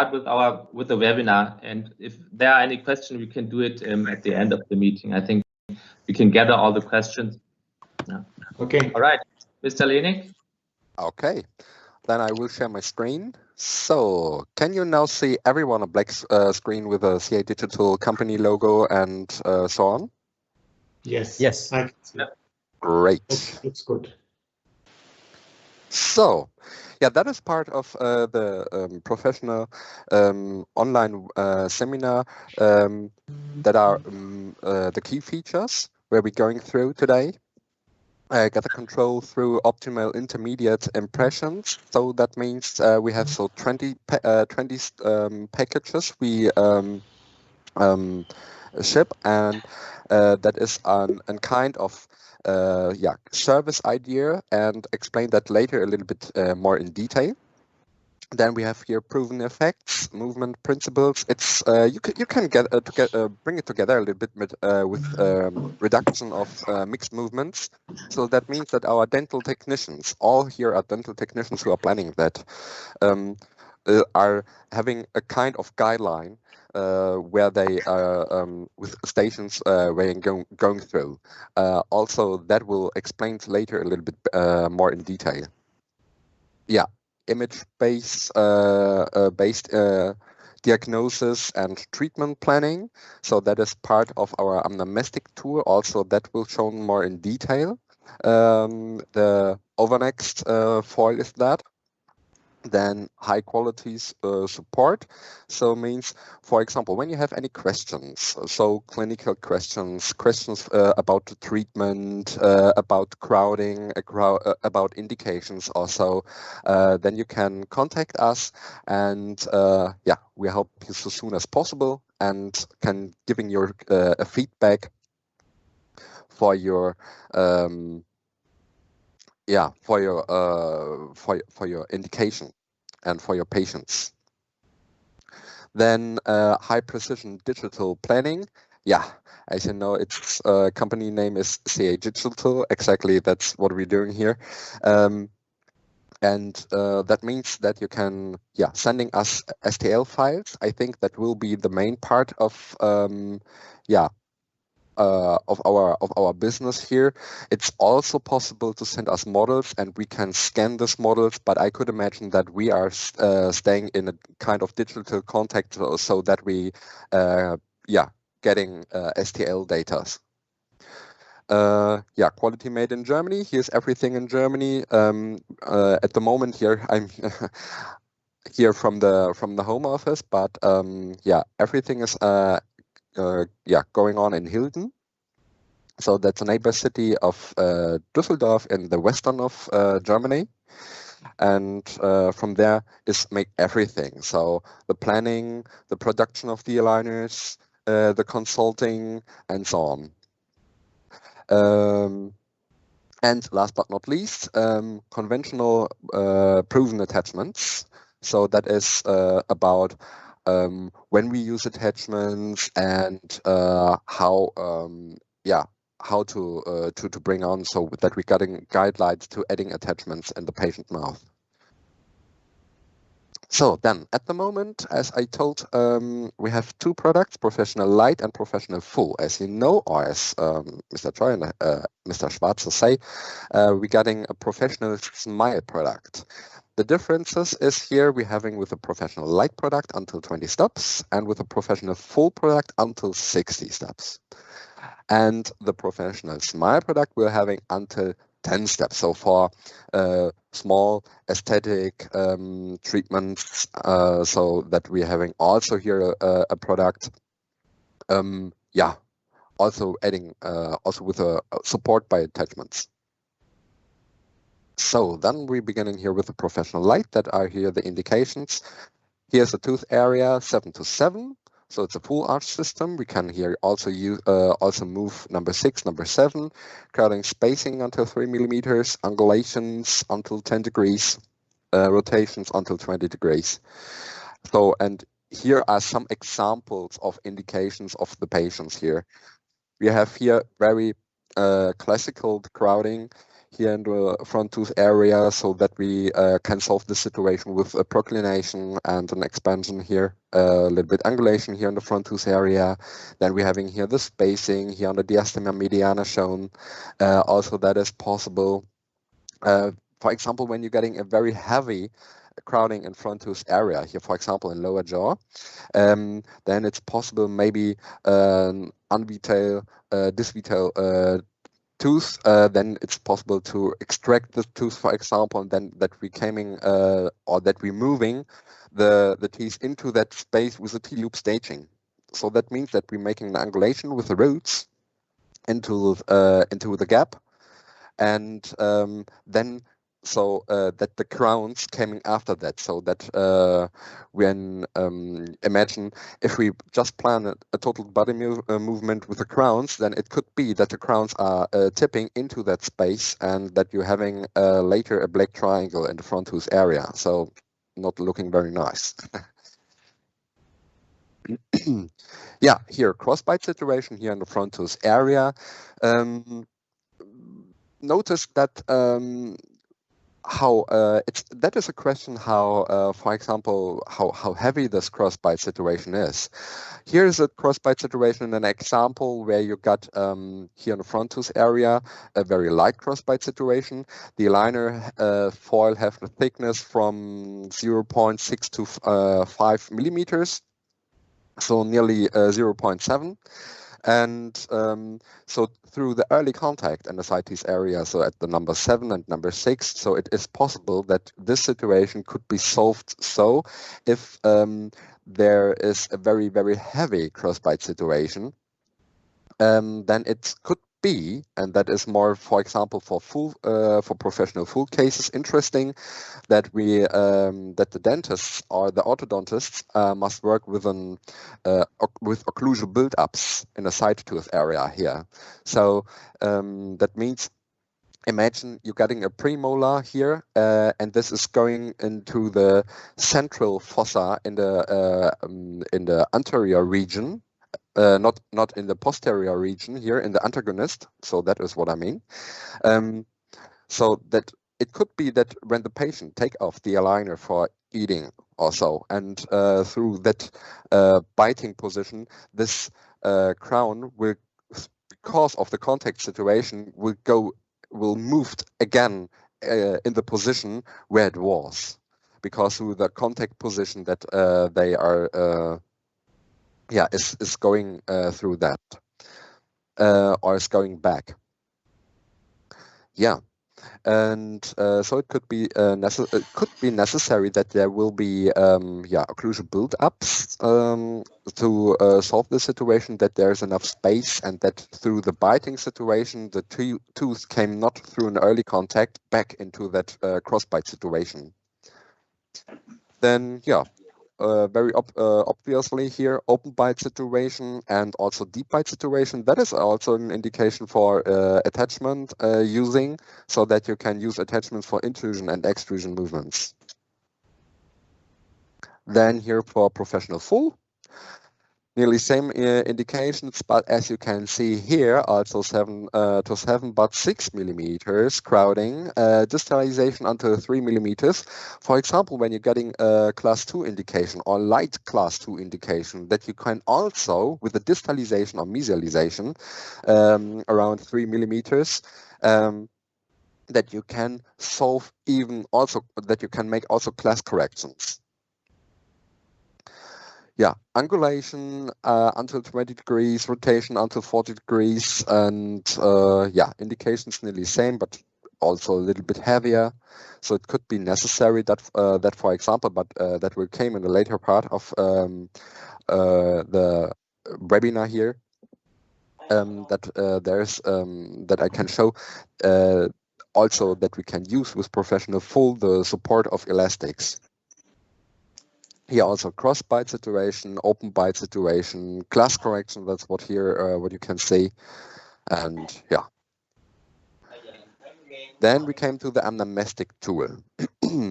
with the webinar, and if there are any questions, we can do it at the end of the meeting. I think we can gather all the questions. Yeah. Okay. All right, Mr. Lenik. Okay, then I will share my screen. So, can you now see everyone a black screen with a CA Digital company logo and so on? Yes. Yes. I can see. Great. Looks good. So, yeah, that is part of the professional online seminar that are the key features where we're going through today. Gather control through optimal intermediate impressions. So that means we have 20 packages we ship, and that is a kind of service idea, and explain that later a little bit more in detail. Then we have here proven effects, movement principles. It's you can bring it together a little bit with reduction of mixed movements. So that means that our dental technicians, all here are dental technicians who are planning that, are having a kind of guideline where they are with stations where you're going through. Also, that will explain later a little bit more in detail. Yeah. Image-based diagnosis and treatment planning. So that is part of our amnestic tour. Also, that will show more in detail. The overnext foil is that. Then high quality support. So means, for example, when you have any questions, so clinical questions about the treatment, about crowding, about indications also, then you can contact us, and we help you so soon as possible, and can giving your a feedback for your for your indication and for your patients. Then high precision digital planning. Yeah, as you know, its company name is CA Digital. Exactly, that's what we're doing here. And that means that you can sending us STL files. I think that will be the main part of our business here. It's also possible to send us models, and we can scan these models, but I could imagine that we are staying in a kind of digital contact so that we getting STL data. Quality made in Germany. Here's everything in Germany. At the moment here I'm here from the home office, but everything is going on in Hilden. So that's a neighbor city of Düsseldorf in the western of Germany. And from there is make everything. So the planning, the production of the aligners, the consulting, and so on. And last but not least, conventional proven attachments. So that is about when we use attachments and how to bring on, so that we're getting guidelines to adding attachments in the patient mouth. So then, at the moment, as I told, we have two products, Professional Light and Professional Full. As you know, or as Mr. Choi and Mr. Schwarzer say, we're getting a Professional Smile product. The differences is here we're having with a Professional Light product until 20 steps, and with a Professional Full product until 60 steps. And the Professional Smile product we're having until 10 steps. So for small aesthetic treatments, so that we're having also here a product, also adding also with a support by attachments. So then we're beginning here with the Professional Light, that are here the indications. Here's the tooth area 7 to 7. So it's a full arch system. We can here also use also move number 6, number 7, curling spacing until 3 millimeters, angulations until 10 degrees, rotations until 20 degrees. So, and here are some examples of indications of the patients here. We have here very classical crowding. here in the front tooth area, so that we can solve the situation with a proclination and an expansion here, a little bit angulation here in the front tooth area. Then we're having here the spacing here on the diastema mediana shown. Also, that is possible. For example, when you're getting a very heavy crowding in front tooth area here, for example, in lower jaw, then it's possible maybe an unvital, disvital tooth, then it's possible to extract the tooth, for example, and then that we coming or that we're moving the teeth into that space with a T-loop staging. So that means that we're making an angulation with the roots into the gap, and then so that the crowns coming after that, so that when imagine if we just plan a total body movement with the crowns, then it could be that the crowns are tipping into that space and that you're having later a black triangle in the front tooth area, so not looking very nice. Yeah, here crossbite situation here in the front tooth area. Notice that how that is a question how for example how heavy this crossbite situation is. Here is a crossbite situation, an example where you got here in the front tooth area a very light crossbite situation. The aligner foil have the thickness from 0.6 to 5 millimeters, so nearly 0.7. And so through the early contact and the side teeth area, so at the number 7 and number 6, so it is possible that this situation could be solved. So if there is a very, very heavy crossbite situation, then it could be, and that is more, for example, for professional full cases, interesting that we that the dentists or the orthodontists must work with with occlusion build-ups in the side tooth area here. So that means, imagine you're getting a premolar here, and this is going into the central fossa in the anterior region. Not in the posterior region here in the antagonist. So that is what I mean. So that it could be that when the patient take off the aligner for eating or so, and through that biting position, this crown will, because of the contact situation, will move again in the position where it was, because through the contact position that they are is going through that or is going back. Yeah, and so it could be necessary that there will be occlusion build-ups to solve the situation, that there's enough space, and that through the biting situation the tooth came not through an early contact back into that crossbite situation. Then very obviously here, open bite situation and also deep bite situation. That is also an indication for attachment using, so that you can use attachments for intrusion and extrusion movements. Then here for professional full, nearly same indications, but as you can see here, also 7 to 7, but 6 millimeters crowding, distalization until 3 millimeters. For example, when you're getting a class 2 indication or light class 2 indication, that you can also, with the distalization or mesialization around 3 millimeters, that you can solve even also, that you can make also class corrections. Yeah, angulation until 20 degrees, rotation until 40 degrees, and indications nearly same, but also a little bit heavier. So it could be necessary that that, for example, but that will come in the later part of the webinar here. That there's that I can show also that we can use with professional full the support of elastics. Here also cross bite situation, open bite situation, class correction. That's what here what you can see, and yeah. Then we came to the anamnestic tool.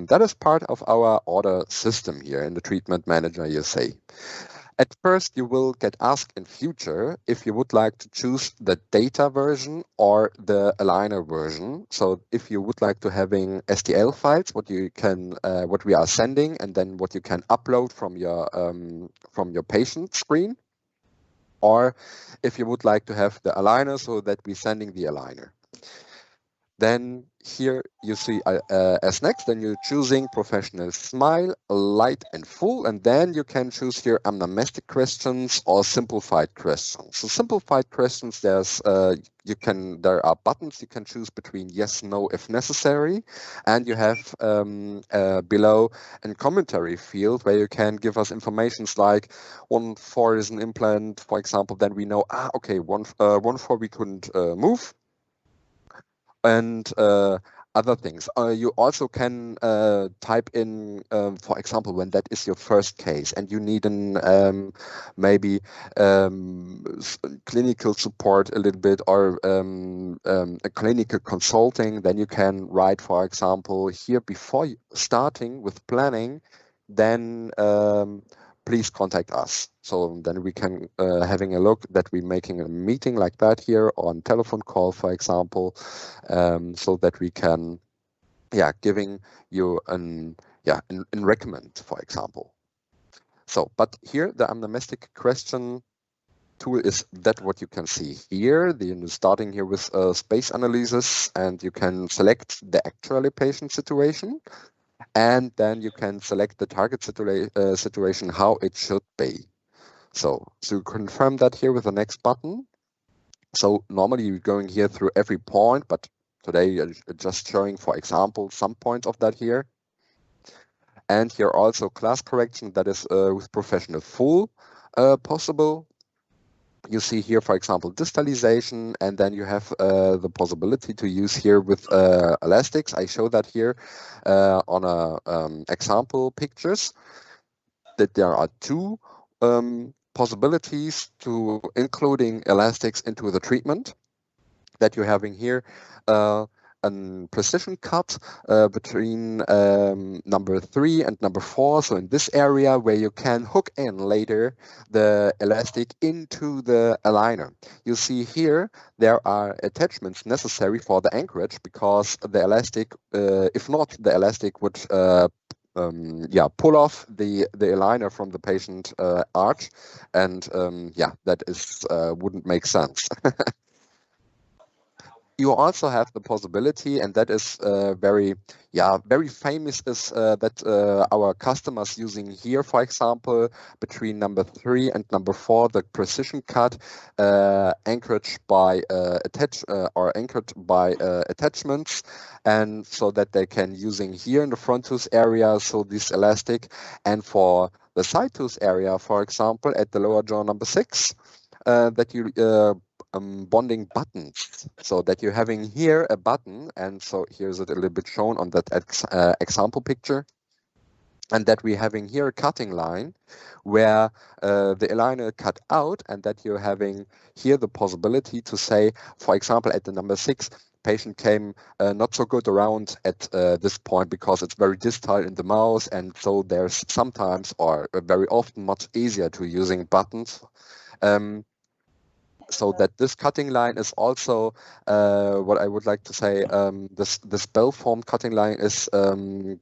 That is part of our order system here in the treatment manager, you say. At first, you will get asked in future if you would like to choose the data version or the aligner version. So if you would like to having STL files, what you can, what we are sending, and then what you can upload from your patient screen, or if you would like to have the aligner, so that we're sending the aligner. Then here you see as next, then you're choosing professional smile, light and full, and then you can choose here anamnestic questions or simplified questions. So simplified questions, there are buttons you can choose between yes, no, if necessary, and you have below a commentary field where you can give us informations like 1-4 is an implant, for example. Then we know, okay, 1-4 we couldn't move. And other things. You also can type in, for example, when that is your first case and you need an maybe clinical support a little bit, or a clinical consulting, then you can write, for example, here before starting with planning, then please contact us. So then we can having a look that we're making a meeting like that here on telephone call, for example, so that we can, giving you an recommend, for example. So, but here the anamnestic question tool is that what you can see here. Starting here with space analysis, and you can select the actual patient situation. And then you can select the target situation, how it should be. So to confirm that here with the next button. So normally you're going here through every point, but today you're just showing, for example, some points of that here. And here also class correction, that is with professional full possible. You see here, for example, distalization, and then you have the possibility to use here with elastics. I show that here on a example pictures, that there are two possibilities to including elastics into the treatment, that you're having here a precision cut between number 3 and number 4. So in this area where you can hook in later the elastic into the aligner. You see here there are attachments necessary for the anchorage, because the elastic, if not, the elastic would pull off the aligner from the patient arch, and that is wouldn't make sense. You also have the possibility, and that is very famous, is that our customers using here, for example, between number 3 and number 4, the precision cut anchored by attachments, and so that they can using here in the front tooth area, so this elastic, and for the side tooth area, for example, at the lower jaw number 6, that you bonding buttons, so that you're having here a button, and so here's it a little bit shown on that example picture, and that we're having here a cutting line where the aligner cut out, and that you're having here the possibility to say, for example, at the number 6, patient came not so good around at this point because it's very distal in the mouth, and so there's sometimes, or very often, much easier to using buttons. So that this cutting line is also what I would like to say, this bell-formed cutting line is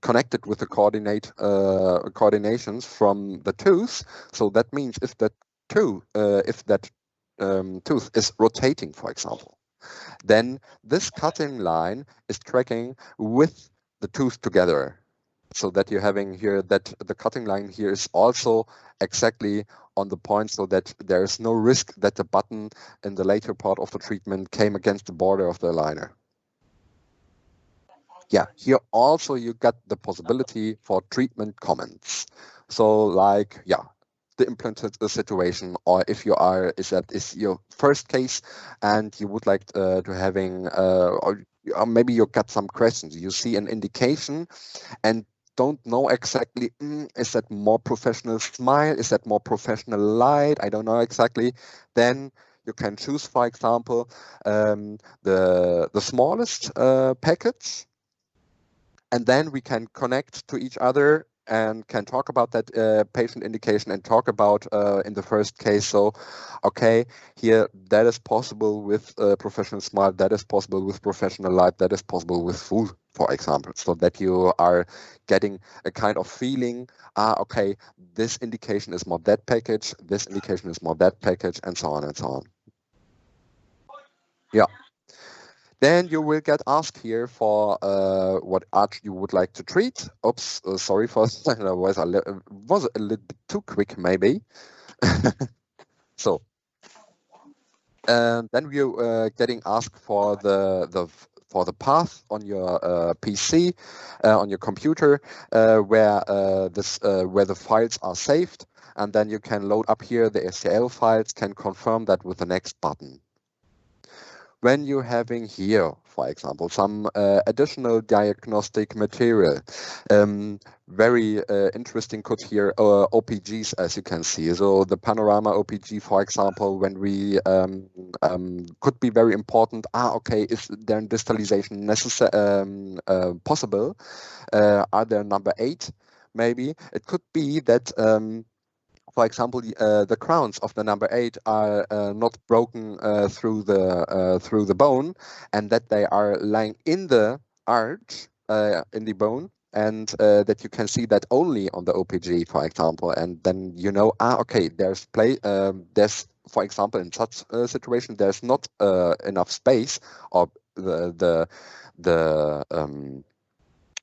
connected with the coordinations from the tooth. So that means if that tooth is rotating, for example, then this cutting line is tracking with the tooth together. So that you're having here that the cutting line here is also exactly on the point, so that there is no risk that the button in the later part of the treatment came against the border of the aligner. Yeah, here also you got the possibility for treatment comments. So like, the implanted situation, or if you are, is your first case and you would like to having, or maybe you got some questions, you see an indication and don't know exactly, is that more professional smile, is that more professional light, I don't know exactly, then you can choose, for example, the smallest package, and then we can connect to each other and can talk about that patient indication and talk about in the first case. So, okay, here that is possible with professional smile, that is possible with professional light, that is possible with full, for example, so that you are getting a kind of feeling, okay, this indication is more that package, this indication is more that package, and so on and so on. Yeah. Then you will get asked here for what arch you would like to treat. Oops, sorry for that. I was a little bit too quick, maybe. So, then we're getting asked for the path on your PC, on your computer, where the files are saved, and then you can load up here the STL files. Can confirm that with the next button. When you're having here, for example, some additional diagnostic material, very interesting code here, OPGs, as you can see. So the panorama OPG, for example, when we could be very important. Okay, is there distalization necessary, possible? Are there number 8? Maybe it could be that. For example, the crowns of the number 8 are not broken through the bone, and that they are lying in the arch in the bone, and that you can see that only on the OPG, for example, and then you know, okay, there's for example, in such a situation, there's not enough space, or the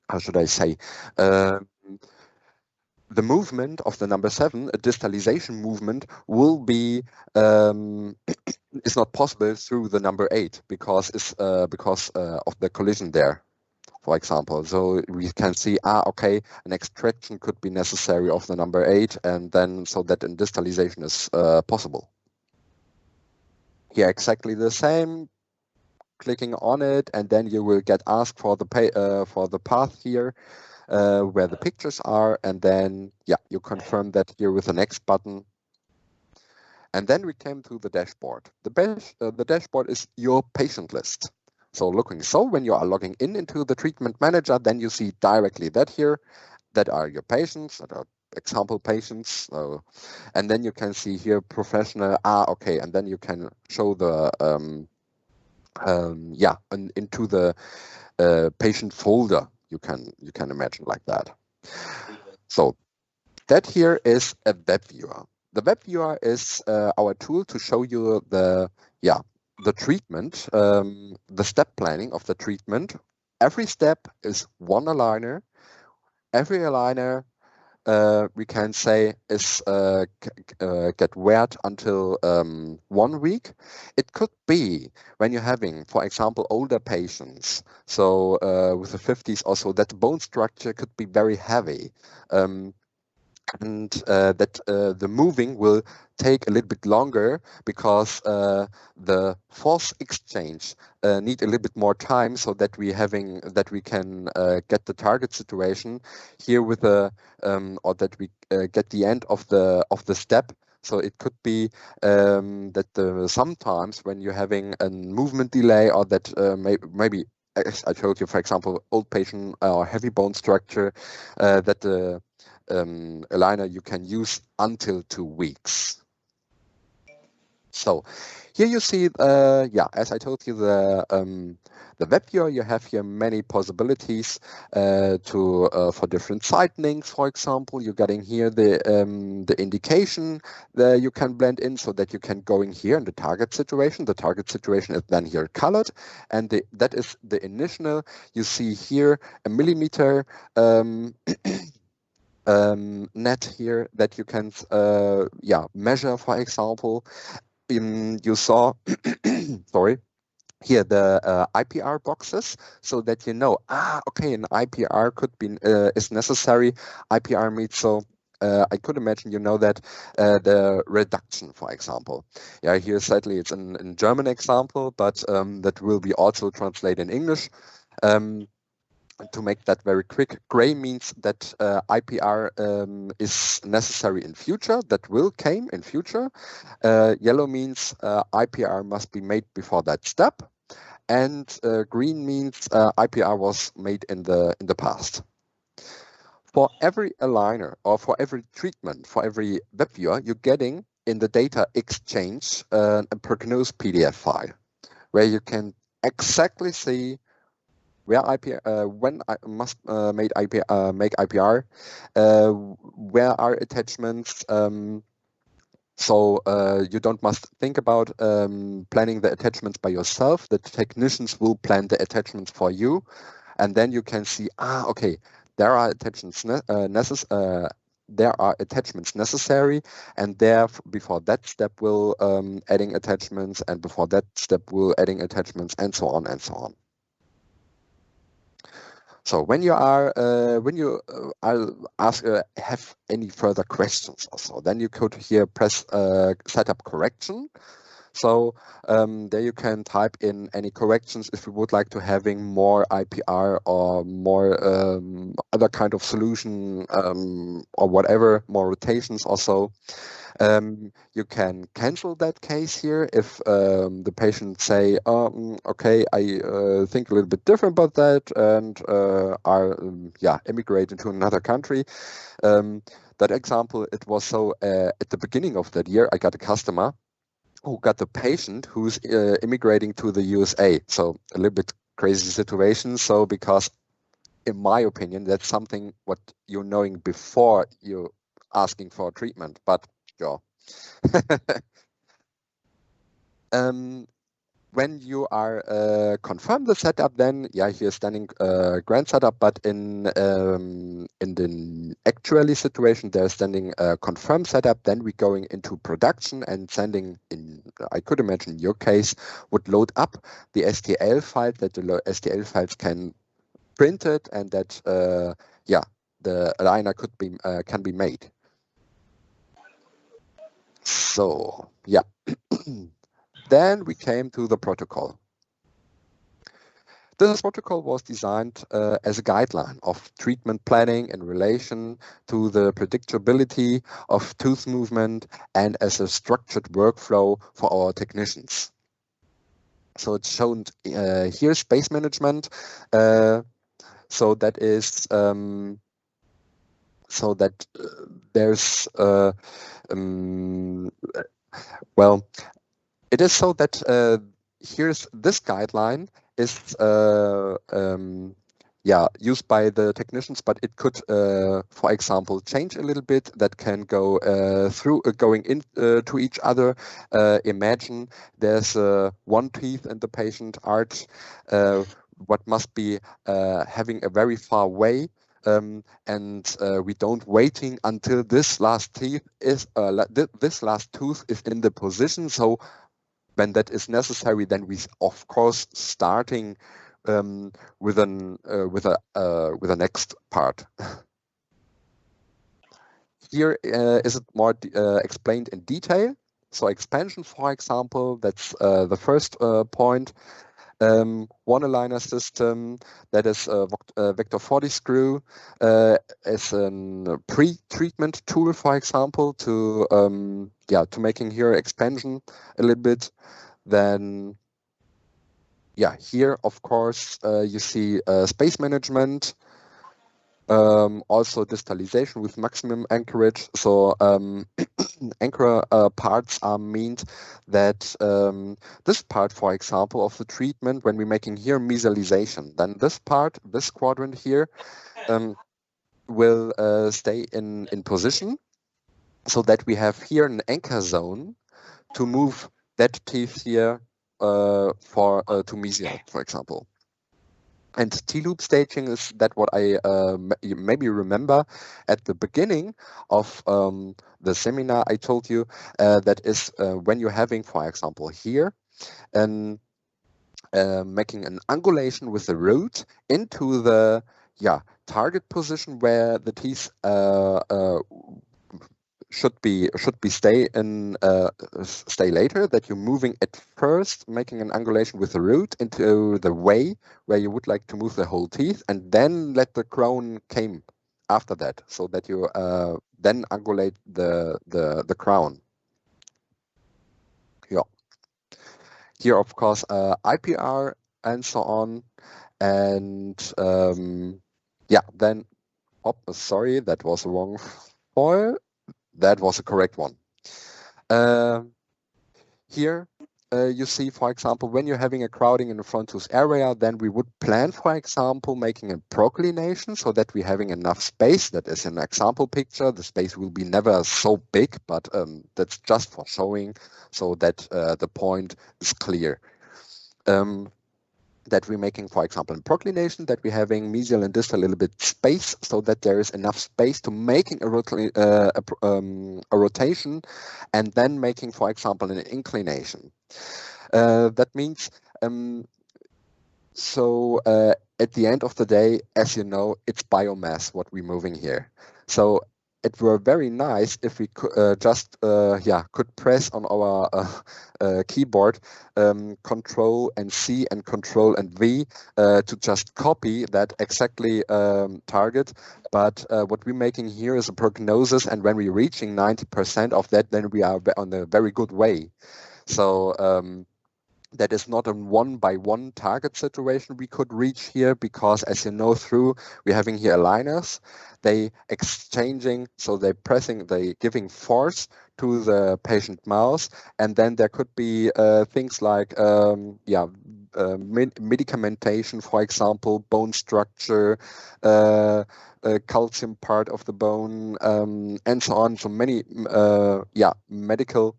how should I say? The movement of the number 7, a distalization movement, will be is not possible through the number 8 because of the collision there, for example. So we can see, okay, an extraction could be necessary of the number 8, and then so that in distalization is possible. Here exactly the same. Clicking on it, and then you will get asked for the path here. Where the pictures are, and then you confirm that here with the next button. And then we came to the dashboard. The dashboard is your patient list. So when you are logging into the treatment manager, then you see directly that here, that are your patients, that are example patients, and then you can see here professional. Okay, and then you can show the into the patient folder. You can imagine like that. So that here is a web viewer. The web viewer is our tool to show you the treatment, the step planning of the treatment. Every step is one aligner. Every aligner we can say is get weared until 1 week. It could be when you're having, for example, older patients, so with the 50s also, that the bone structure could be very heavy, and that the moving will take a little bit longer because the force exchange need a little bit more time, so that we can get the target situation here with or that we get the end of the step. So it could be that sometimes when you're having a movement delay, or that maybe, as I told you, for example, old patient or heavy bone structure, that the aligner you can use until 2 weeks. So here you see, as I told you, the web viewer. You have here many possibilities for different site links. For example, you're getting here the indication that you can blend in, so that you can go in here in the target situation. The target situation is then here colored, and that is the initial. You see here a millimeter net here that you can measure, for example. You saw sorry, here the IPR boxes, so that you know, okay, an IPR could be is necessary. IPR means, so I could imagine you know that the reduction, for example. Here sadly it's in German example, but that will be also translated in English. To make that very quick, gray means that IPR is necessary in future, that will came in future. Yellow means IPR must be made before that step, and green means IPR was made in the past. for every aligner or for every treatment, for every web viewer, you're getting in the data exchange a prognosed PDF file where you can exactly see where when I must make IPR, where are attachments. So you don't must think about planning the attachments by yourself. The technicians will plan the attachments for you, and then you can see, okay, there are attachments there are attachments necessary, and there before that step will adding attachments, and before that step will adding attachments, and so on and so on. So when you are I'll ask have any further questions also, then you go to here, press setup correction. So there you can type in any corrections if you would like to having more IPR or more other kind of solution or whatever, more rotations also. You can cancel that case here if the patient say, okay, I think a little bit different about that, and are immigrating to another country. That example, it was so at the beginning of that year, I got a customer who got the patient who's immigrating to the USA. So a little bit crazy situation. So because in my opinion, that's something what you're knowing before you're asking for treatment, but yeah. When you are confirm the setup, then here standing grant setup, but in the actually situation, they're standing confirm setup. Then we going into production and sending in. I could imagine your case would load up the STL file that the STL files can print it, and that the aligner could be can be made. So then we came to the protocol. This protocol was designed as a guideline of treatment planning in relation to the predictability of tooth movement and as a structured workflow for our technicians. So it's shown here space management. So that is so that there's well, it is so that here's this guideline is used by the technicians, but it could, for example, change a little bit. That can go through going into each other. Imagine there's one teeth in the patient arch, what must be having a very far way. And we don't waiting until this last teeth is this last tooth is in the position. So when that is necessary, then we of course starting with a next part. Here is it more explained in detail. So expansion, for example, that's the first point. One aligner system, that is a Vector 40 screw, as a pre-treatment tool, for example, to making here expansion a little bit. Then here of course you see space management, also distalization with maximum anchorage. So anchor parts are meant that this part, for example, of the treatment, when we're making here mesialization, then this part, this quadrant here, will stay in position, so that we have here an anchor zone to move that teeth here to mesial, for example. And T-loop staging is that what I maybe remember at the beginning of the seminar I told you, that is when you're having, for example, here, and making an angulation with the root into the target position where the teeth should be stay later, that you're moving at first, making an angulation with the root into the way where you would like to move the whole teeth, and then let the crown came after that, so that you then angulate the crown. Here of course IPR and so on, and then sorry, that was the wrong foil. That was the correct one. Here you see, for example, when you're having a crowding in the front tooth area, then we would plan, for example, making a proclination so that we're having enough space. That is an example picture. The space will be never so big, but that's just for showing so that the point is clear. That we're making, for example, in proclination, that we're having mesial and distal a little bit space so that there is enough space to making a rotation and then making, for example, an inclination. That means, at the end of the day, as you know, it's biomass what we're moving here. So it were very nice if we could could press on our keyboard Control and C and Control and V to just copy that exactly target. But what we're making here is a prognosis, and when we're reaching 90% of that, then we are on a very good way. So that is not a one-by-one target situation we could reach here, because as you know, we're having here aligners, they exchanging, so they giving force to the patient mouth, and then there could be things like medicamentation, for example, bone structure, calcium part of the bone, and so on. So many medical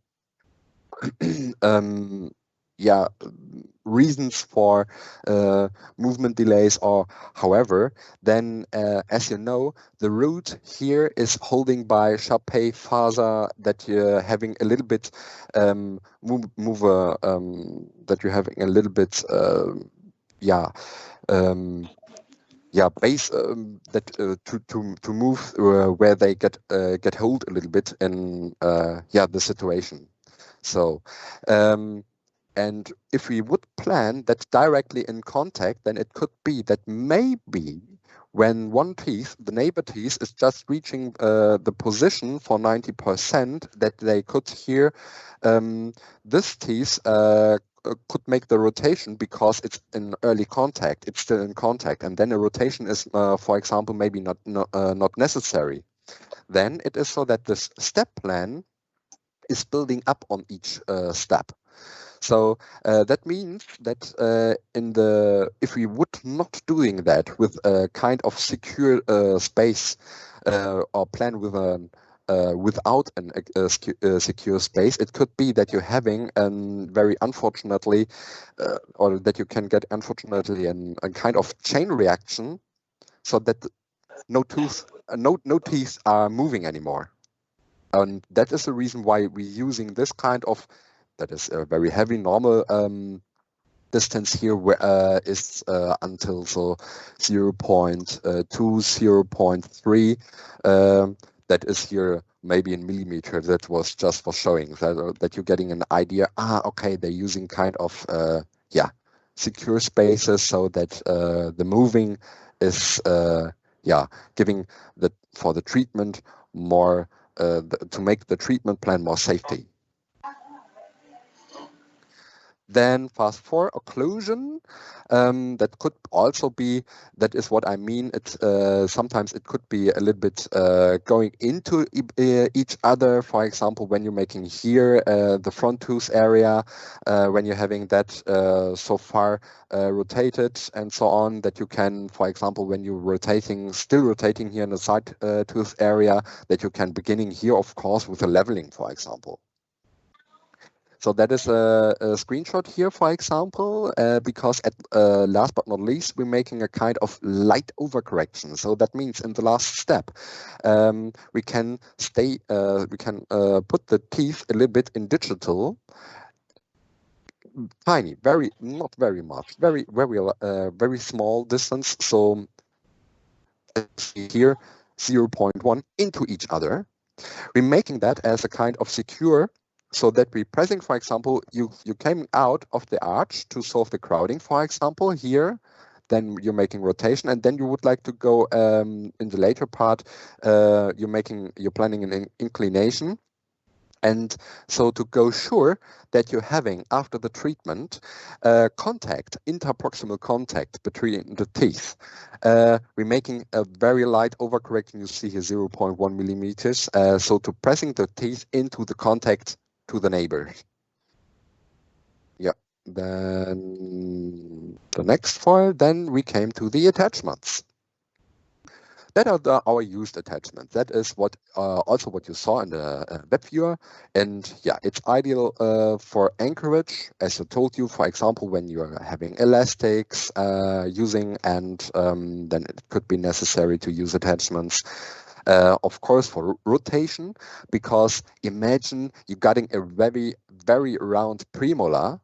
reasons for movement delays, or however, then as you know, the root here is holding by Chappé Faser, that you're having a little bit that you're having a little bit base that to move where they get hold a little bit in the situation. So and if we would plan that directly in contact, then it could be that maybe when one teeth, the neighbor teeth, is just reaching the position for 90%, that they could hear this teeth could make the rotation because it's in early contact, it's still in contact, and then a rotation is, for example, maybe not necessary. Then it is so that this step plan is building up on each step. So that means that if we would not doing that with a kind of secure space or plan with without a secure space, it could be that you're having very unfortunately, or that you can get unfortunately a kind of chain reaction, so that no teeth are moving anymore. And that is the reason why we're using this kind of, that is a very heavy normal distance here, where is until 0.2, 0.3. That is here maybe in millimeter. That was just for showing that you're getting an idea. Okay, they're using kind of secure spaces so that the moving is giving for the treatment more to make the treatment plan more safety. Then fast for occlusion, that could also be, that is what I mean, it's sometimes it could be a little bit going into each other. For example, when you're making here the front tooth area, when you're having that so far rotated and so on, that you can, for example, when you're still rotating here in the side tooth area, that you can beginning here, of course, with a leveling, for example. So that is a screenshot here, for example, because at last but not least, we're making a kind of light overcorrection. So that means in the last step, we can put the teeth a little bit in digital, tiny, not very much, very small distance. So here, 0.1 into each other. We're making that as a kind of secure, so that we're pressing, for example, you came out of the arch to solve the crowding, for example, here, then you're making rotation, and then you would like to go in the later part, you're planning an inclination, And so to go sure that you're having, after the treatment, contact, interproximal contact between the teeth, we're making a very light overcorrection. You see here 0.1 millimeters. So to pressing the teeth into the contact to the neighbor. Yeah. Then the next file, then we came to the attachments. That are our used attachments. That is what also what you saw in the web viewer. And yeah, it's ideal for anchorage, as I told you, for example, when you're having elastics using, and then it could be necessary to use attachments. Of course, for rotation, because imagine you're getting a very, very round premolar.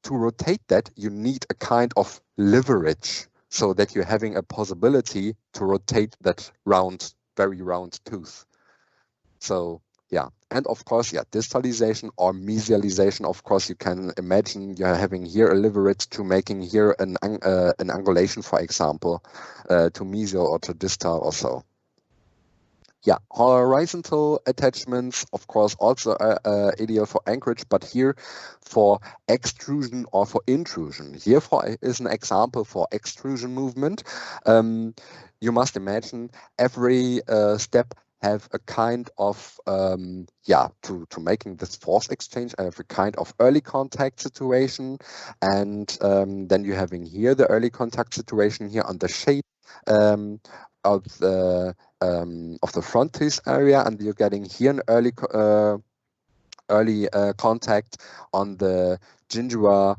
To rotate that, you need a kind of leverage, so that you're having a possibility to rotate that round, very round tooth. So yeah, and of course, yeah, distalization or mesialization. Of course, you can imagine you're having here a leverage to making here an angulation, for example, to mesial or to distal or so. Yeah, horizontal attachments, of course, also ideal for anchorage, but here for extrusion or for intrusion. Here is an example for extrusion movement. You must imagine every step have a kind of, to making this force exchange, have a kind of early contact situation. And then you're having here the early contact situation here on the shape of the front tooth area, and you're getting here an early contact on the gingiva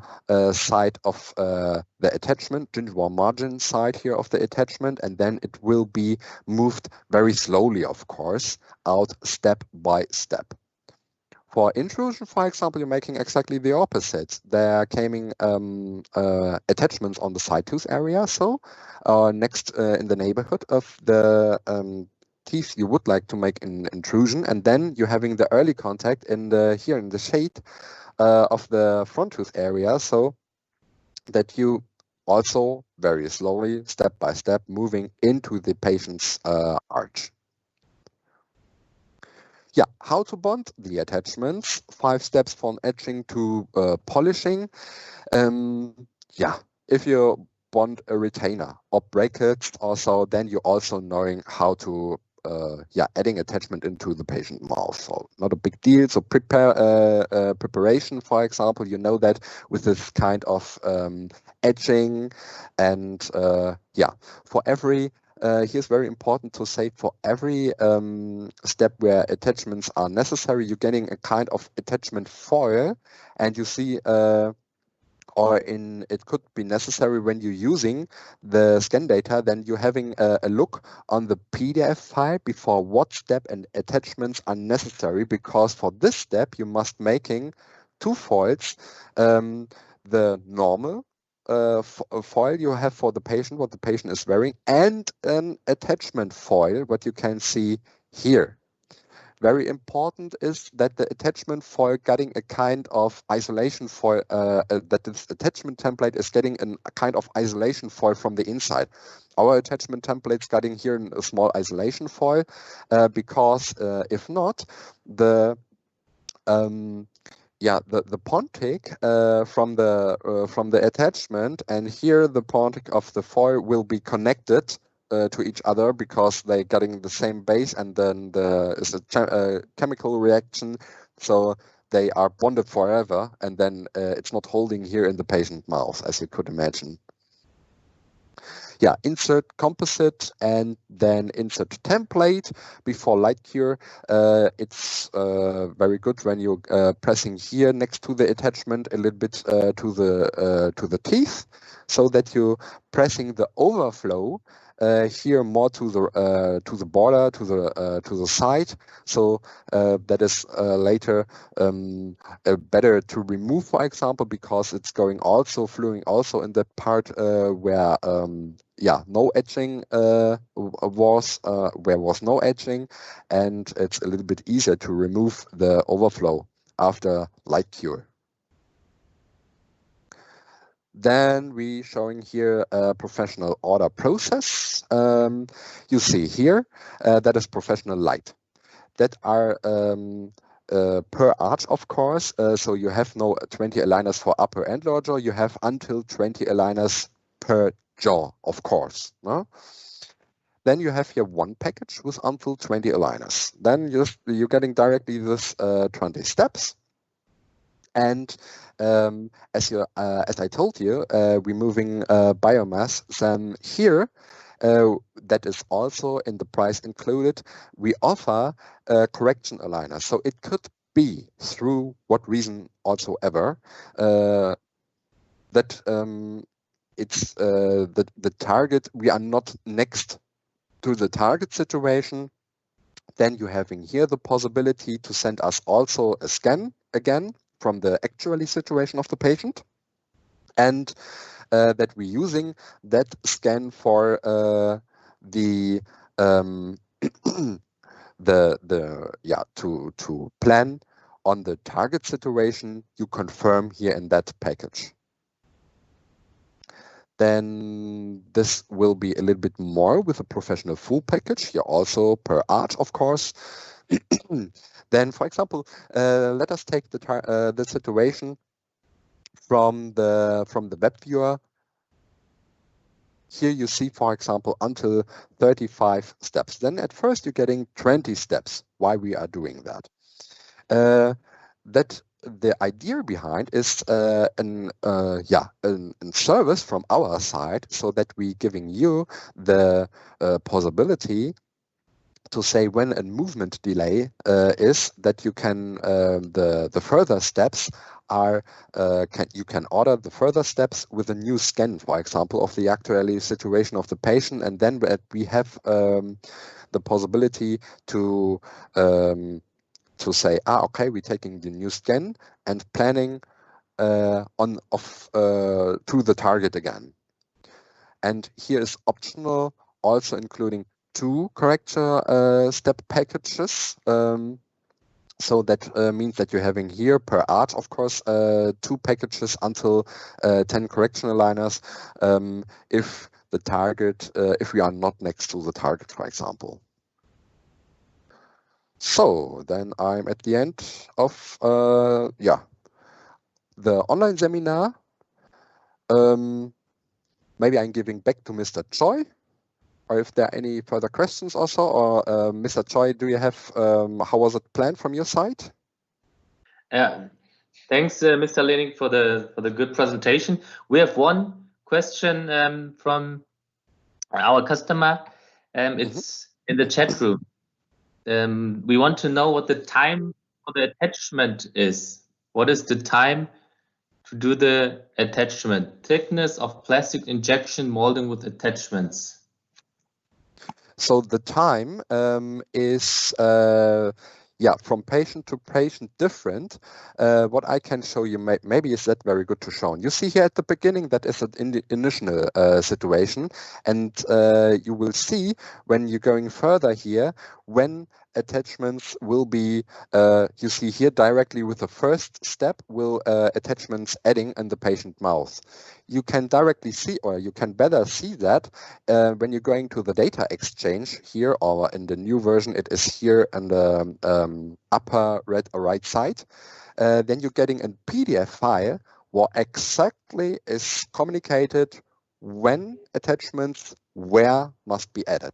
side of the attachment, gingiva margin side here of the attachment, and then it will be moved very slowly, of course, out step by step. For intrusion, for example, you're making exactly the opposite. There coming attachments on the side tooth area, so next in the neighborhood of the teeth you would like to make an intrusion, and then you're having the early contact in the here in the shade of the front tooth area, so that you also very slowly, step by step, moving into the patient's arch. Yeah, how to bond the attachments, 5 steps from etching to polishing. If you bond a retainer or brackets also, then you're also knowing how to adding attachment into the patient mouth. So not a big deal. So preparation, for example, you know that with this kind of etching, and for every here's very important to say, for every step where attachments are necessary, you're getting a kind of attachment foil, and you see it could be necessary when you're using the scan data, then you're having a look on the PDF file before what step and attachments are necessary, because for this step you must making 2 foils, the normal foil you have for the patient, what the patient is wearing, and an attachment foil, what you can see here. Very important is that the attachment foil getting a kind of isolation foil, that this attachment template is getting a kind of isolation foil from the inside. Our attachment template's getting here a small isolation foil, because if not, the pontic from the attachment, and here the pontic of the foil will be connected to each other, because they're getting the same base, and then is a chemical reaction, so they are bonded forever, and then it's not holding here in the patient mouth, as you could imagine. Yeah, insert composite and then insert template before light cure. It's very good when you're pressing here next to the attachment a little bit to the teeth, so that you're pressing the overflow here more to the border, to the side, so that is later better to remove, for example, because it's going also flowing also in that part where no etching was no etching, and it's a little bit easier to remove the overflow after light cure. Then we showing here a professional order process. You see here that is professional light. that are per arch, of course. So you have no 20 aligners for upper and lower jaw. You have until 20 aligners per jaw, of course. No? Then you have here one package with until 20 aligners. Then you're getting directly this 20 steps. And as I told you, removing biomass, then here, that is also in the price included, we offer a correction aligner. So it could be, through what reason whatsoever, that it's the target, we are not next to the target situation. Then you're having here the possibility to send us also a scan again from the actual situation of the patient, and that we're using that scan for to plan on the target situation you confirm here in that package. Then this will be a little bit more with a professional full package here, also per arch, of course. Then, for example, let us take the situation from the web viewer. Here you see, for example, until 35 steps. Then at first you're getting 20 steps. Why we are doing that? That the idea behind is a service from our side, so that we giving you the possibility to say when a movement delay is, that you can the further steps are you can order the further steps with a new scan, for example, of the actual situation of the patient, and then we have the possibility to say, okay, we're taking the new scan and planning to the target again. And here is optional, also including 2 corrector step packages. So that means that you're having here per arch, of course, 2 packages until 10 correction aligners if the target, if we are not next to the target, for example. So then I'm at the end of the online seminar. Maybe I'm giving back to Mr. Choi, or if there are any further questions also, or Mr. Choi, do you have, how was it planned from your side? Thanks, Mr. Lening, for the good presentation. We have one question from our customer. It's in the chat room. We want to know what the time for the attachment is. What is the time to do the attachment? Thickness of plastic injection molding with attachments. So the time is from patient to patient different. What I can show you maybe is that very good to show. You see here at the beginning that is an initial situation, and you will see when you're going further here when attachments will be, you see here directly with the first step will attachments adding in the patient mouth. You can directly see, or you can better see that when you're going to the data exchange here, or in the new version it is here in the upper right side. Then you're getting a PDF file what exactly is communicated when attachments where must be added.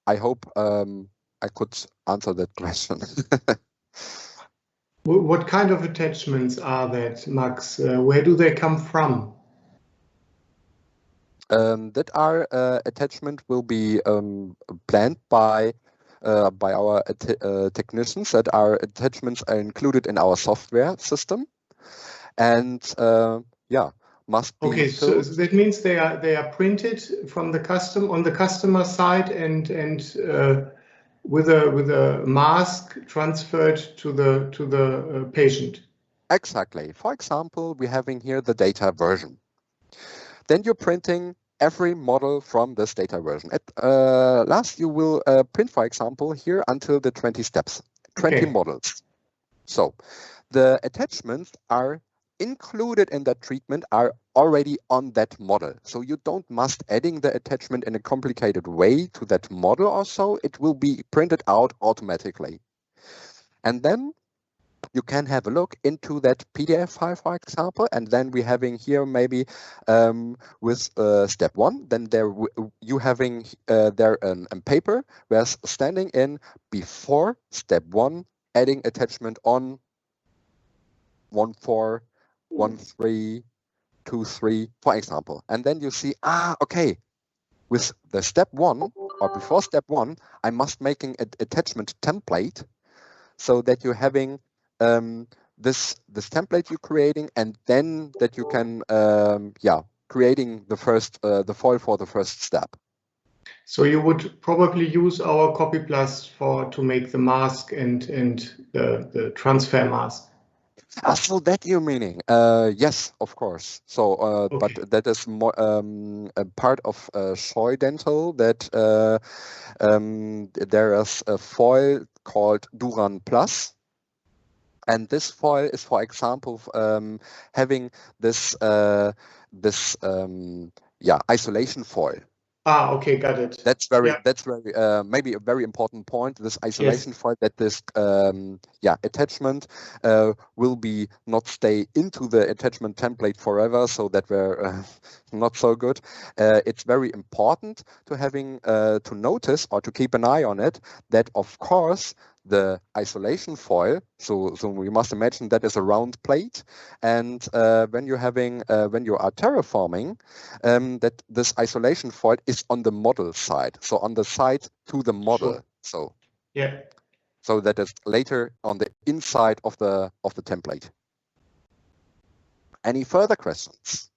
I hope I could answer that question. What kind of attachments are that, Max? Where do they come from? That our attachment will be planned by our technicians. That our attachments are included in our software system, and must be. Okay, so that means they are printed from the on the customer side and with a mask transferred to the patient. Exactly. For example, we're having here the data version. Then you're printing every model from this data version. At last, you will print, for example, here until the 20 steps, 20 models. So the attachments are included in that treatment are already on that model. So you don't must adding the attachment in a complicated way to that model or so. It will be printed out automatically. And then you can have a look into that PDF file, for example, and then we're having here maybe with step 1, then there you having there a paper where standing in before step 1, adding attachment on 1.4, 1.3, 2.3, for example. And then you see, okay, with the step 1 or before step 1, I must making an attachment template so that you're having this template you're creating, and then that you can creating the first the foil for the first step. So you would probably use our Copy Plus to make the mask and the transfer mask. So that you're meaning? Yes, of course. So, Okay. but that is more a part of Untitled that there is a foil called Duran Plus. And this foil is, for example, having this isolation foil. Okay, got it. That's very maybe a very important point. This isolation foil, that this attachment will be not stay into the attachment template forever, so that we're not so good. It's very important to having to notice or to keep an eye on it, that of course the isolation foil, so we must imagine that is a round plate, and when you're having when you are terraforming, that this isolation foil is on the model side, so on the side to the model. Sure. So that is later on the inside of the template. Any further questions?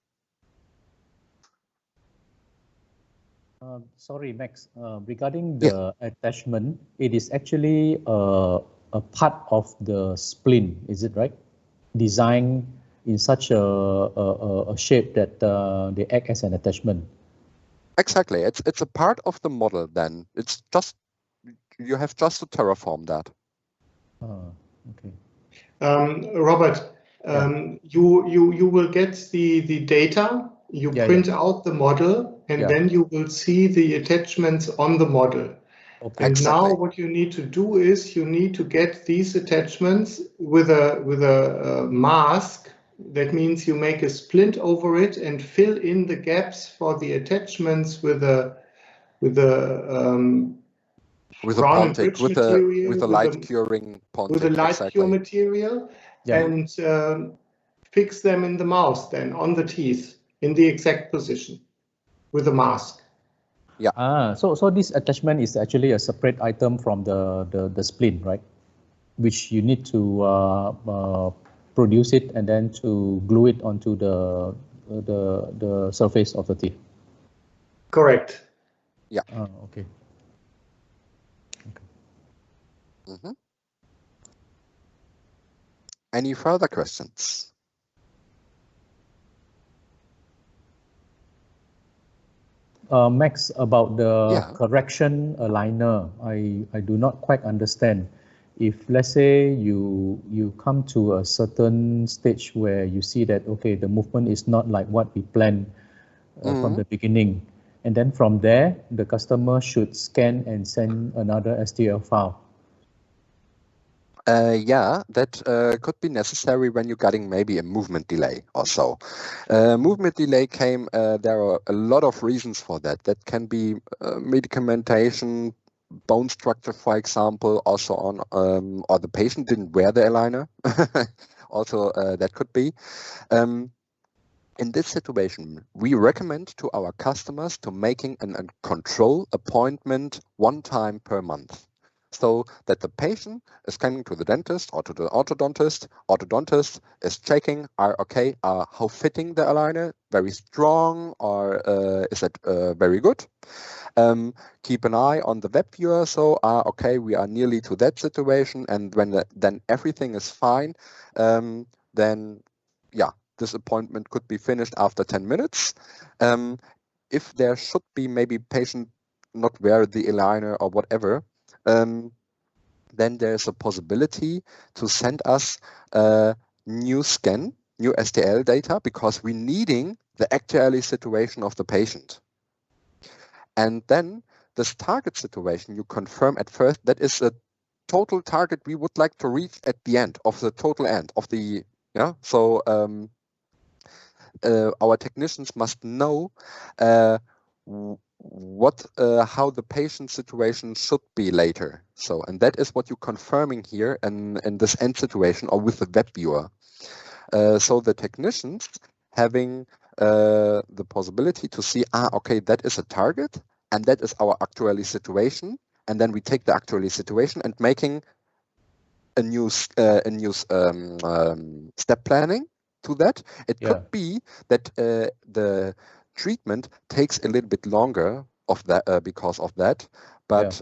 Sorry, Max. Regarding the attachment, it is actually a part of the spleen, is it right? Designed in such a shape that they act as an attachment. Exactly. It's a part of the model. Then it's just you have just to terraform that. Okay. Robert, you will get the data. You print out the model, and then you will see the attachments on the model. Okay. And Exactly. now what you need to do is you need to get these attachments with a mask. That means you make a splint over it and fill in the gaps for the attachments with a Pontic, with a light curing Pontic, with a light cure material, and fix them in the mouth, then on the teeth in the exact position with the mask. So this attachment is actually a separate item from the spleen, right? Which you need to produce it and then to glue it onto the surface of the teeth. Correct. Yeah. Okay. Mm-hmm. Any further questions? Max, about the correction aligner, I do not quite understand. If let's say you come to a certain stage where you see that, okay, the movement is not like what we planned from the beginning, and then from there, the customer should scan and send another STL file. That could be necessary when you're getting maybe a movement delay or so. Movement delay came, there are a lot of reasons for that. That can be medicamentation, bone structure, for example, also on, or the patient didn't wear the aligner. Also, that could be. In this situation, we recommend to our customers to making a control appointment 1 time per month. So that the patient is coming to the dentist or to the orthodontist. Orthodontist is checking, how fitting the aligner, very strong, or is it very good? Keep an eye on the web viewer. So, we are nearly to that situation. And when then everything is fine, then this appointment could be finished after 10 minutes. If there should be maybe patient not wear the aligner or whatever, then there's a possibility to send us a new scan new STL data because we're needing the actual situation of the patient. And then this target situation you confirm at first, that is a total target we would like to reach at the end of the total end of the, yeah. So our technicians must know how the patient situation should be later. So, and that is what you're confirming here in this end situation or with the web viewer. So the technicians having the possibility to see, okay, that is a target and that is our actual situation. And then we take the actual situation and making a new step planning to that. It could be that the treatment takes a little bit longer of that because of that. But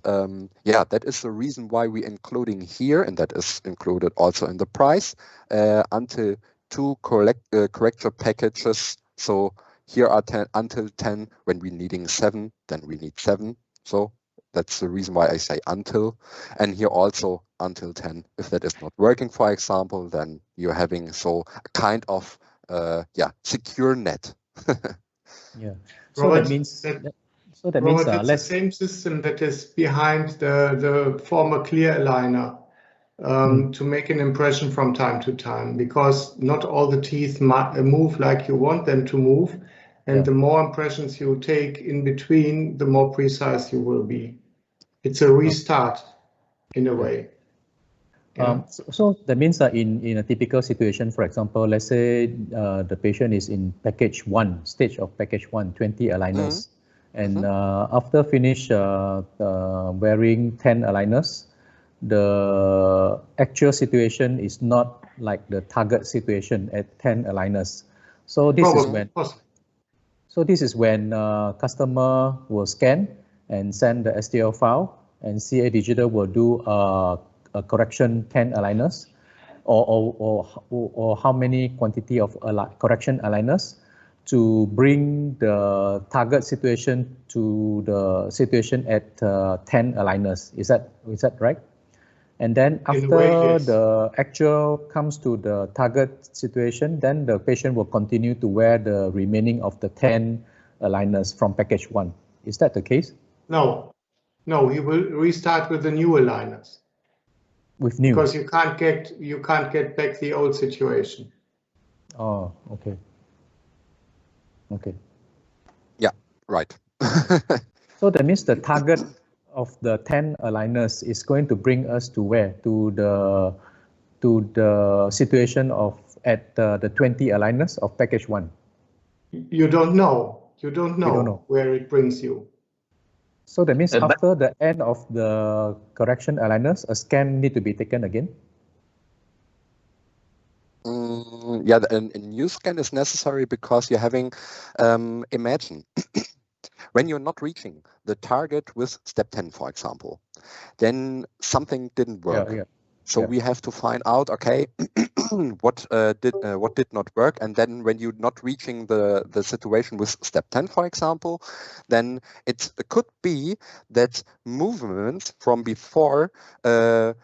yeah, that is the reason why we're including here, and that is included also in the price, until 2 corrector packages. So here are 10 until 10. When we're needing 7, then we need 7. So that's the reason why I say until, and here also until 10. If that is not working, for example, then you're having a kind of secure net. Yeah. So Robert, that means it's the same system that is behind the former clear aligner to make an impression from time to time, because not all the teeth move like you want them to move, and the more impressions you take in between, the more precise you will be. It's a restart in a way. So that means that in a typical situation, for example, let's say the patient is in package 1, stage of package 1, 20 aligners. And after finish wearing 10 aligners, the actual situation is not like the target situation at 10 aligners. So this is when customer will scan and send the STL file, and CA Digital will do a correction 10 aligners, or how many quantity of correction aligners to bring the target situation to the situation at 10 aligners. Is that right? And then after the actual comes to the target situation, then the patient will continue to wear the remaining of the 10 aligners from package 1. Is that the case? No, he will restart with the new aligners. With new? Because you can't get back the old situation. Oh, okay. Okay. Yeah, right. So that means the target of the 10 aligners is going to bring us to where? To the situation of at the 20 aligners of package 1. You don't know. You don't know where it brings you. So that means after the end of the correction aligners, a scan need to be taken again? Yeah, a new scan is necessary because you're having, imagine, when you're not reaching the target with step 10, for example, then something didn't work. So we have to find out, okay, what did not work, and then when you're not reaching the situation with step 10, for example, then it could be that movements from before could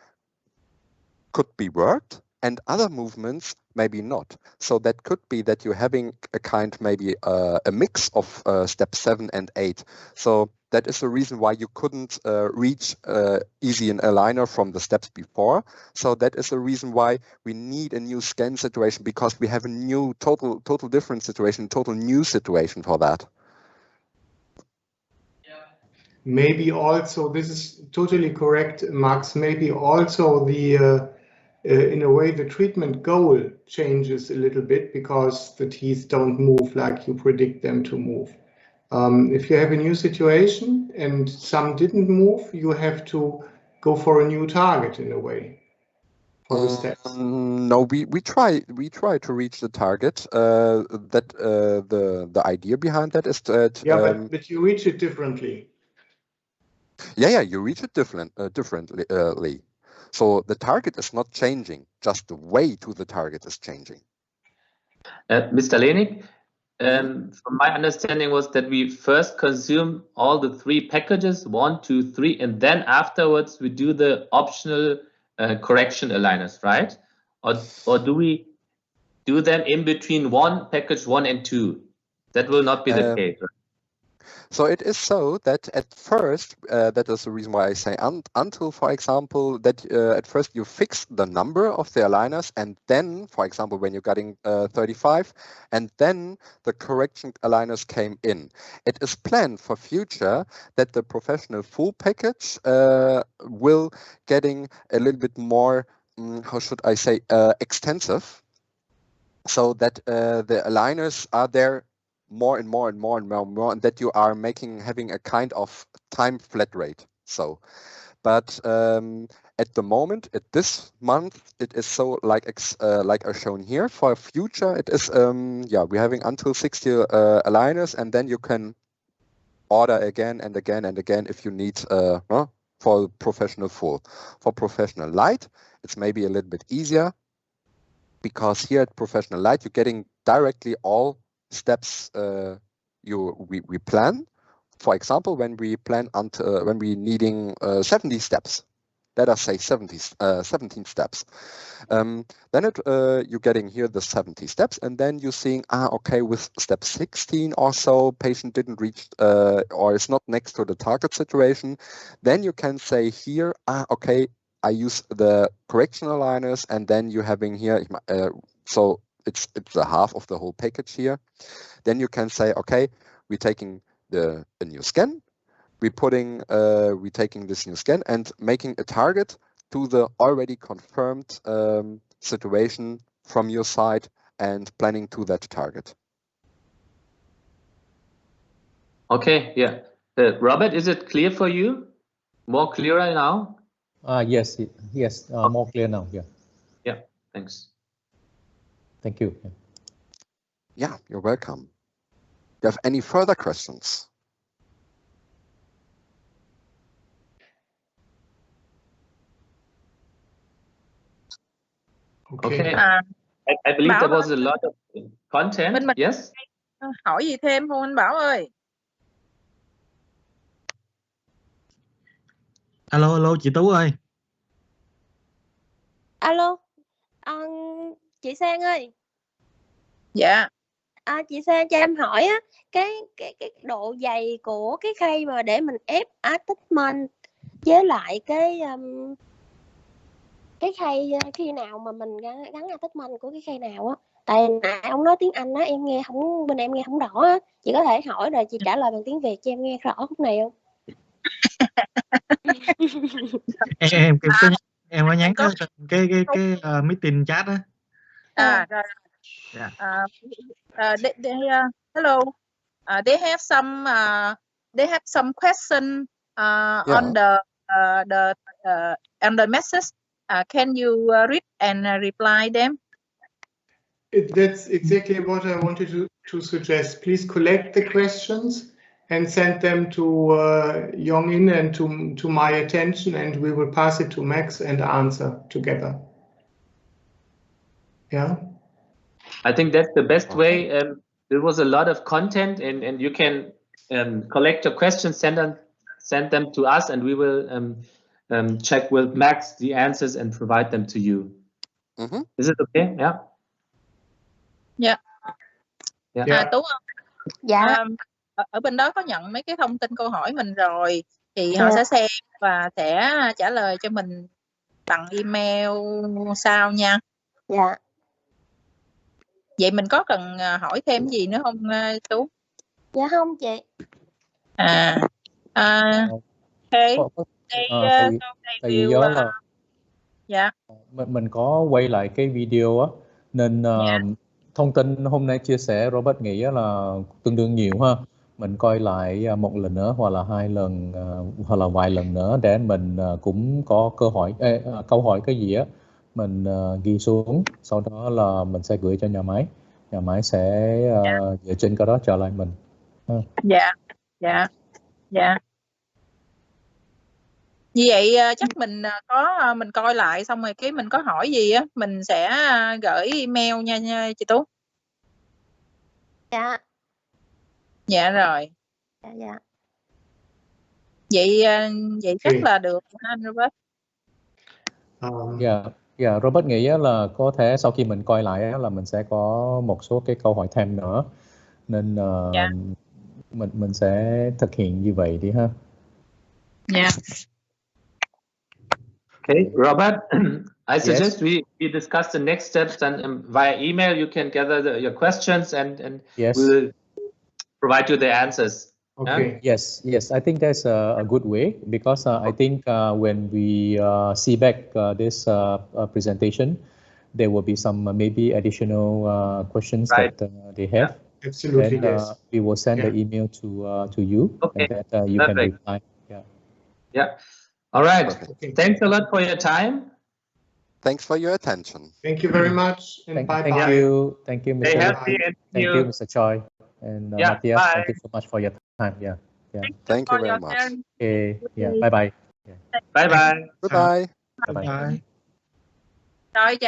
be worked, and other movements maybe not. So that could be that you're having a kind, maybe a mix of step 7 and 8. So that is the reason why you couldn't reach easy an aligner from the steps before. So that is the reason why we need a new scan situation, because we have a new total different situation, total new situation for that. Maybe also, this is totally correct, Max, maybe also the in a way the treatment goal changes a little bit because the teeth don't move like you predict them to move. If you have a new situation and some didn't move, you have to go for a new target in a way for the steps. No, we try to reach the target. That the idea behind that is that but you reach it differently. Yeah, you reach it differently. So the target is not changing, just the way to the target is changing. Mr. Lenig, from my understanding was that we first consume all the 3 packages, 1, 2, 3, and then afterwards we do the optional correction aligners, right? Or do do them in between package 1 and 2. That will not be the case. So it is so that at first, that is the reason why I say until, for example, that at first you fix the number of the aligners, and then, for example, when you're getting 35, and then the correction aligners came in. It is planned for future that the professional full package will getting a little bit more, how should I say, extensive, so that the aligners are there more and more and more and more and more, and that you are having a kind of time flat rate. So, but at the moment, at this month, it is so like as shown here. For future, it is we're having until 60 aligners, and then you can order again and again and again if you need for professional full. For professional light, it's maybe a little bit easier, because here at professional light, you're getting directly all steps we plan. For example, when we plan when we needing 70 steps, let us say 17 steps, then you're getting here the 70 steps, and then you're seeing, okay, with step 16 or so, patient didn't reach or is not next to the target situation. Then you can say here, okay, I use the correction aligners, and then you're having here, so it's a half of the whole package here. Then you can say, okay, we're taking a new scan, we're taking this new scan and making a target to the already confirmed situation from your side and planning to that target. Okay, yeah. Robert, is it clear for you? More clearer now? Yes, more clear now. Yeah. Yeah, thanks. Thank you. Yeah, you're welcome. Do you have any further questions? Okay. I believe there was a lot of content. Yes. Hỏi gì thêm không anh Bảo ơi? Alo chị Tú ơi. Alo, chị Sang ơi. Dạ. Chị Sang cho em hỏi á, cái độ dày của cái khay mà để mình ép attachment với lại cái khay khi nào mà mình gắn attachment của cái khay nào á. Tại nãy ông nói tiếng Anh á, em nghe không, bên em nghe không rõ á. Chị có thể hỏi rồi chị trả lời bằng tiếng Việt cho em nghe rõ khúc này không? em có nhắn cái meeting chat á. Rồi. Yeah. Hello. They have some question on the message. Can you read and reply them? That's exactly what I wanted to suggest. Please collect the questions and send them to Yong-in and to my attention, and we will pass it to Max and answer together. Yeah. I think that's the best way. There was a lot of content, and you can collect your questions, send them to us, and we will check with Max the answers and provide them to you. Mm-hmm. Is it okay? Yeah. Yeah. Yeah. Tú không? Dạ. Ở bên đó có nhận mấy cái thông tin câu hỏi mình rồi, thì họ sẽ xem và sẽ trả lời cho mình bằng email sau nha. Dạ. Vậy mình có cần hỏi thêm gì nữa không Tú? Dạ không chị. Tại vì do là mình có quay lại cái video á, nên thông tin hôm nay chia sẻ Robert nghĩ là tương đương nhiều ha. Mình coi lại một lần nữa hoặc là 2 lần hoặc là vài lần nữa để mình cũng có câu hỏi cái gì á mình ghi xuống, sau đó là mình sẽ gửi cho nhà máy sẽ dựa trên cái đó trả lại mình. Dạ. Như vậy chắc mình mình coi lại xong rồi cái mình có hỏi gì á mình sẽ gửi email nha chị Tú. Dạ. Dạ rồi. Dạ. Vậy chắc là được anh Robert. Yeah, Robert nghĩ là có thể sau khi mình coi lại là mình sẽ có một số cái câu hỏi thêm nữa, nên mình sẽ thực hiện như vậy đi ha. Yeah. Okay, Robert, I suggest we discuss the next steps, and via email you can gather your questions, and yes, we will provide you the answers. Okay. Yes, I think that's a good way, because I think when we see back this presentation, there will be some maybe additional questions Right. that they have. Absolutely, And yes. we will send the email to you, Okay. and that you can reply. Yeah. All right. Okay. Thanks a lot for your time. Thanks for your attention. Thank you very much, and bye-bye. Thank you, Stay Mr. healthy, and Thank you, Mr. Choi, and Matthias. bye. Thank you so much for your time. Thank you very much. Okay. Bye bye. Bye bye. Goodbye. Bye. Rồi